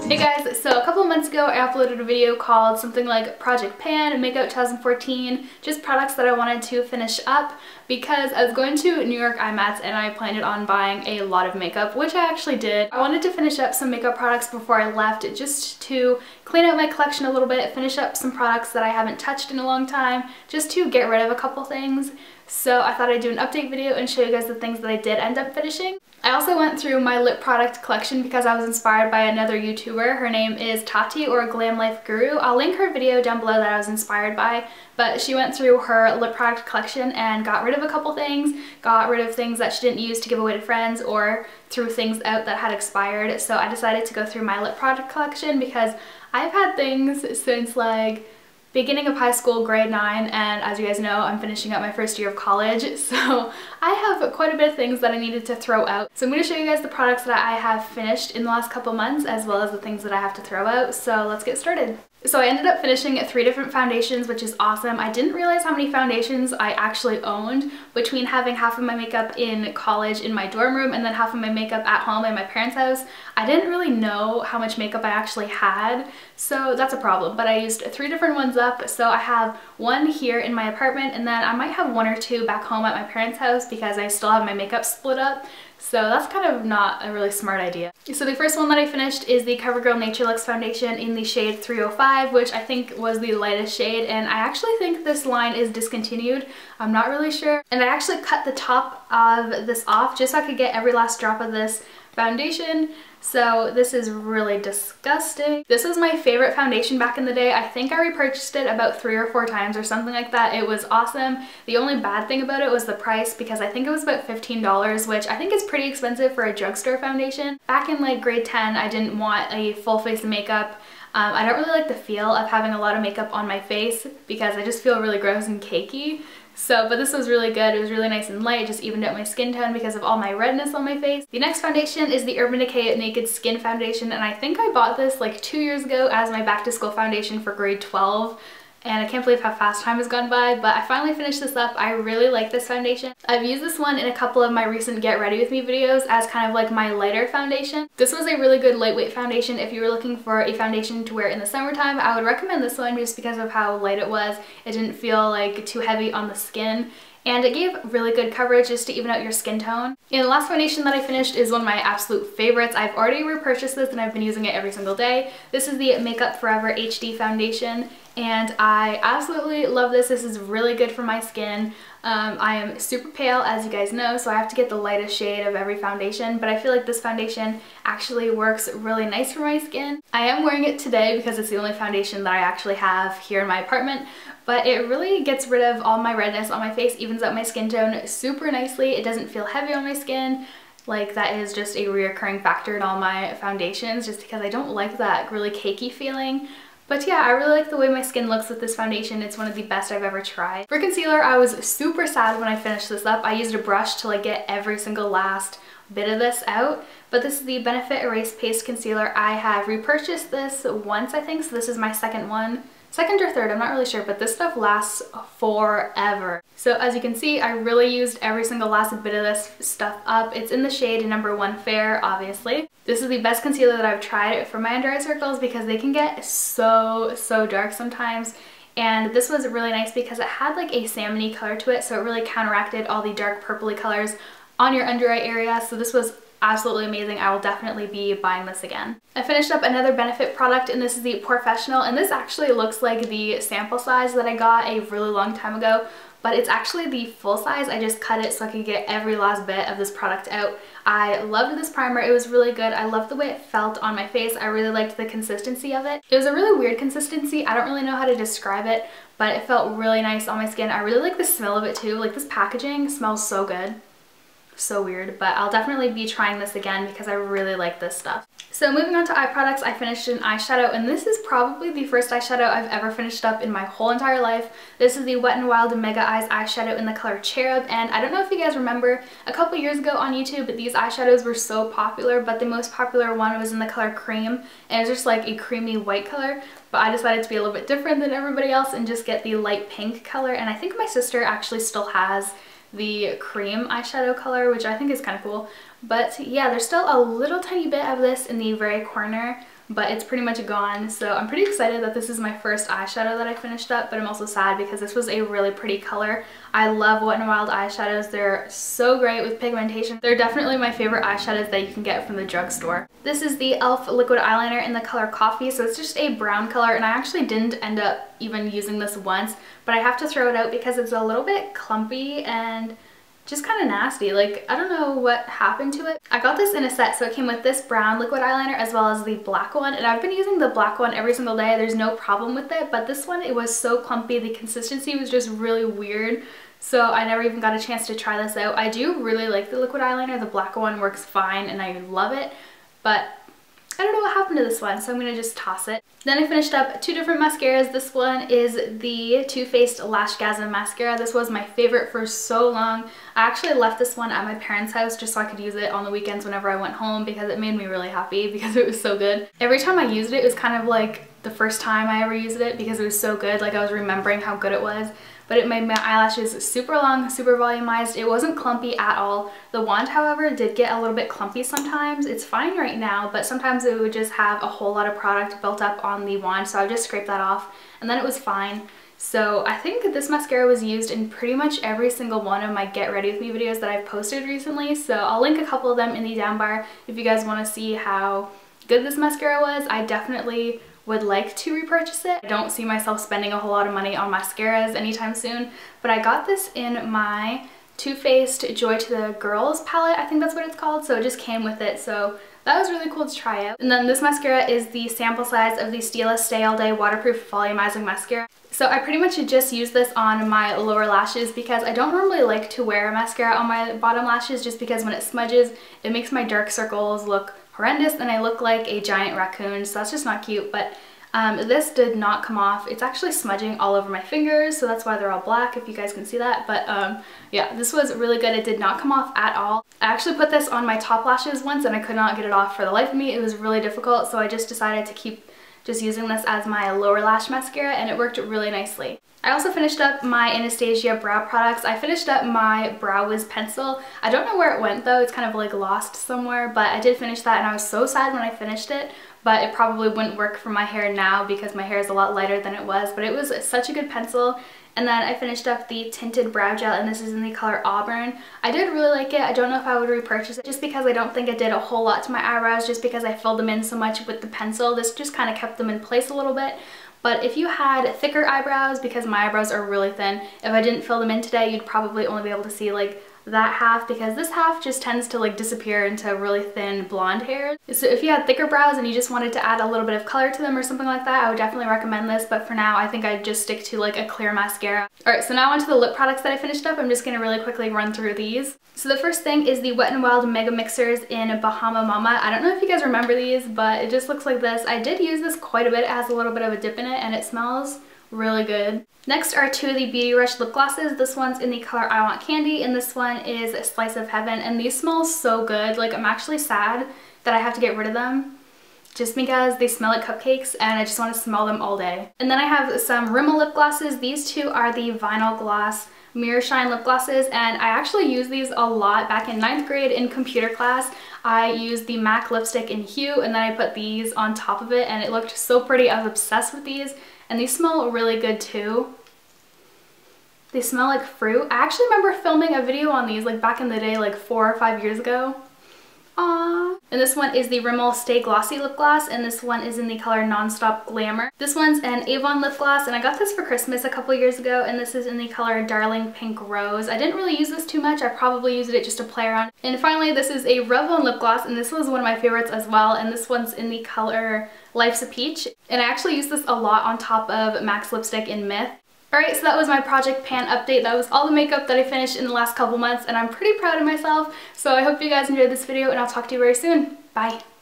Hey guys, so a couple of months ago I uploaded a video called something like Project Pan, MakeOUT 2014, just products that I wanted to finish up because I was going to New York IMATS and I planned on buying a lot of makeup, which I actually did. I wanted to finish up some makeup products before I left just to clean out my collection a little bit, finish up some products that I haven't touched in a long time, just to get rid of a couple things. So I thought I'd do an update video and show you guys the things that I did end up finishing. I also went through my lip product collection because I was inspired by another YouTuber. Her name is Tati, or Glam Life Guru. I'll link her video down below that I was inspired by, but she went through her lip product collection and got rid of a couple things, got rid of things that she didn't use to give away to friends, or threw things out that had expired. So I decided to go through my lip product collection because I've had things since like beginning of high school, grade 9, and as you guys know, I'm finishing up my first year of college, so I have quite a bit of things that I needed to throw out. So I'm going to show you guys the products that I have finished in the last couple months, as well as the things that I have to throw out, so let's get started. So I ended up finishing 3 different foundations, which is awesome. I didn't realize how many foundations I actually owned between having half of my makeup in college in my dorm room and then half of my makeup at home in my parents' house. I didn't really know how much makeup I actually had, so that's a problem. But I used 3 different ones up, so I have one here in my apartment, and then I might have 1 or 2 back home at my parents' house because I still have my makeup split up. So that's kind of not a really smart idea. So the first one that I finished is the CoverGirl Naturelux foundation in the shade 305, which I think was the lightest shade, and I actually think this line is discontinued. I'm not really sure. And I actually cut the top of this off just so I could get every last drop of this foundation. So this is really disgusting. This was my favorite foundation back in the day. I think I repurchased it about 3 or 4 times or something like that. It was awesome. The only bad thing about it was the price, because I think it was about $15, which I think is pretty expensive for a drugstore foundation. Back in like grade 10, I didn't want a full face of makeup. I don't really like the feel of having a lot of makeup on my face because I just feel really gross and cakey. So, but this was really good. It was really nice and light. It just evened out my skin tone because of all my redness on my face. The next foundation is the Urban Decay Naked Skin Foundation, and I think I bought this like 2 years ago as my back to school foundation for grade 12. And I can't believe how fast time has gone by, but I finally finished this up. I really like this foundation. I've used this one in a couple of my recent Get Ready With Me videos as kind of like my lighter foundation. This was a really good lightweight foundation. If you were looking for a foundation to wear in the summertime, I would recommend this one just because of how light it was. It didn't feel like too heavy on the skin, and it gave really good coverage just to even out your skin tone. And the last foundation that I finished is one of my absolute favorites. I've already repurchased this and I've been using it every single day. This is the Make Up For Ever HD foundation, and I absolutely love this. This is really good for my skin. I am super pale, as you guys know, so I have to get the lightest shade of every foundation, but I feel like this foundation actually works really nice for my skin. I am wearing it today because it's the only foundation that I actually have here in my apartment, but it really gets rid of all my redness on my face, evens out my skin tone super nicely. It doesn't feel heavy on my skin. Like, that is just a reoccurring factor in all my foundations, just because I don't like that really cakey feeling. But yeah, I really like the way my skin looks with this foundation. It's one of the best I've ever tried. For concealer, I was super sad when I finished this up. I used a brush to like get every single last bit of this out, but this is the Benefit Erase Paste Concealer. I have repurchased this once, I think, so this is my second one. Second or third, I'm not really sure, but this stuff lasts forever. So as you can see, I really used every single last bit of this stuff up. It's in the shade number 1 Fair, obviously. This is the best concealer that I've tried for my under eye circles because they can get so dark sometimes. And this was really nice because it had like a salmony color to it, so it really counteracted all the dark purpley colors on your under eye area. So this was absolutely amazing. I will definitely be buying this again. I finished up another Benefit product, and this is the Professional, and this actually looks like the sample size that I got a really long time ago, but it's actually the full size. I just cut it so I could get every last bit of this product out. I loved this primer. It was really good. I loved the way it felt on my face. I really liked the consistency of it. It was a really weird consistency. I don't really know how to describe it, but it felt really nice on my skin. I really like the smell of it too. Like, this packaging smells so good. So weird, but I'll definitely be trying this again because I really like this stuff. So moving on to eye products, I finished an eyeshadow, and this is probably the first eyeshadow I've ever finished up in my whole entire life. This is the Wet n Wild Mega Eyes eyeshadow in the color Cherub, and I don't know if you guys remember, a couple years ago on YouTube, these eyeshadows were so popular, but the most popular one was in the color Cream, and it was just like a creamy white color, but I decided to be a little bit different than everybody else and just get the light pink color, and I think my sister actually still has the cream eyeshadow color, which I think is kind of cool. But yeah, there's still a little tiny bit of this in the very corner, but it's pretty much gone. So I'm pretty excited that this is my first eyeshadow that I finished up, but I'm also sad because this was a really pretty color. I love Wet n Wild eyeshadows. They're so great with pigmentation. They're definitely my favorite eyeshadows that you can get from the drugstore. This is the e.l.f. liquid eyeliner in the color Coffee, so it's just a brown color, and I actually didn't end up even using this once, but I have to throw it out because it's a little bit clumpy and just kind of nasty. Like, I don't know what happened to it. I got this in a set, so it came with this brown liquid eyeliner as well as the black one, and I've been using the black one every single day. There's no problem with it, but this one, it was so clumpy. The consistency was just really weird, so I never even got a chance to try this out. I do really like the liquid eyeliner. The black one works fine and I love it, but I don't know what happened to this one, so I'm going to just toss it. Then I finished up two different mascaras. This one is the Too Faced Lashgasm Mascara. This was my favorite for so long. I actually left this one at my parents' house just so I could use it on the weekends whenever I went home because it made me really happy because it was so good. Every time I used it, it was kind of like the first time I ever used it because it was so good. Like, I was remembering how good it was. But it made my eyelashes super long, super volumized. It wasn't clumpy at all. The wand, however, did get a little bit clumpy sometimes. It's fine right now, but sometimes it would just have a whole lot of product built up on the wand, so I just scraped that off, and then it was fine. So I think this mascara was used in pretty much every single one of my Get Ready With Me videos that I've posted recently, so I'll link a couple of them in the down bar if you guys want to see how good this mascara was. I definitely would like to repurchase it. I don't see myself spending a whole lot of money on mascaras anytime soon, but I got this in my Too Faced Joy to the Girls palette, I think that's what it's called, so it just came with it, so that was really cool to try out. And then this mascara is the sample size of the Stila Stay All Day Waterproof Volumizing Mascara. So I pretty much just use this on my lower lashes because I don't normally like to wear mascara on my bottom lashes just because when it smudges, it makes my dark circles look horrendous and I look like a giant raccoon, so that's just not cute. But this did not come off. It's actually smudging all over my fingers, so that's why they're all black, if you guys can see that. But yeah, this was really good. It did not come off at all. I actually put this on my top lashes once and I could not get it off for the life of me. It was really difficult, so I just decided to keep just using this as my lower lash mascara, and it worked really nicely. I also finished up my Anastasia brow products. I finished up my Brow Wiz pencil. I don't know where it went though, it's kind of like lost somewhere, but I did finish that and I was so sad when I finished it, but it probably wouldn't work for my hair now because my hair is a lot lighter than it was, but it was such a good pencil. And then I finished up the tinted brow gel, and this is in the color Auburn. I did really like it. I don't know if I would repurchase it just because I don't think it did a whole lot to my eyebrows just because I filled them in so much with the pencil. This just kind of kept them in place a little bit. But if you had thicker eyebrows, because my eyebrows are really thin, if I didn't fill them in today, you'd probably only be able to see like that half, because this half just tends to like disappear into really thin blonde hair. So if you had thicker brows and you just wanted to add a little bit of color to them or something like that, I would definitely recommend this, but for now I think I'd just stick to like a clear mascara. Alright, so now onto the lip products that I finished up. I'm just going to really quickly run through these. So the first thing is the Wet n Wild Mega Mixers in Bahama Mama. I don't know if you guys remember these, but it just looks like this. I did use this quite a bit. It has a little bit of a dip in it and it smells really good. Next are two of the Beauty Rush lip glosses. This one's in the color I Want Candy, and this one is Slice of Heaven, and these smell so good. Like, I'm actually sad that I have to get rid of them just because they smell like cupcakes and I just want to smell them all day. And then I have some Rimmel lip glosses. These two are the Vinyl Gloss Mirror Shine lip glosses, and I actually used these a lot back in 9th grade in computer class. I used the MAC lipstick in Hue, and then I put these on top of it and it looked so pretty. I was obsessed with these. And these smell really good too. They smell like fruit. I actually remember filming a video on these like back in the day, like 4 or 5 years ago. Aww. And this one is the Rimmel Stay Glossy lip gloss, and this one is in the color Nonstop Glamour. This one's an Avon lip gloss, and I got this for Christmas a couple years ago, and this is in the color Darling Pink Rose. I didn't really use this too much. I probably used it just to play around. And finally, this is a Revlon lip gloss, and this was one of my favorites as well, and this one's in the color Life's a Peach. And I actually use this a lot on top of MAC's lipstick in Myth. Alright, so that was my Project Pan update. That was all the makeup that I finished in the last couple months, and I'm pretty proud of myself. So I hope you guys enjoyed this video, and I'll talk to you very soon. Bye!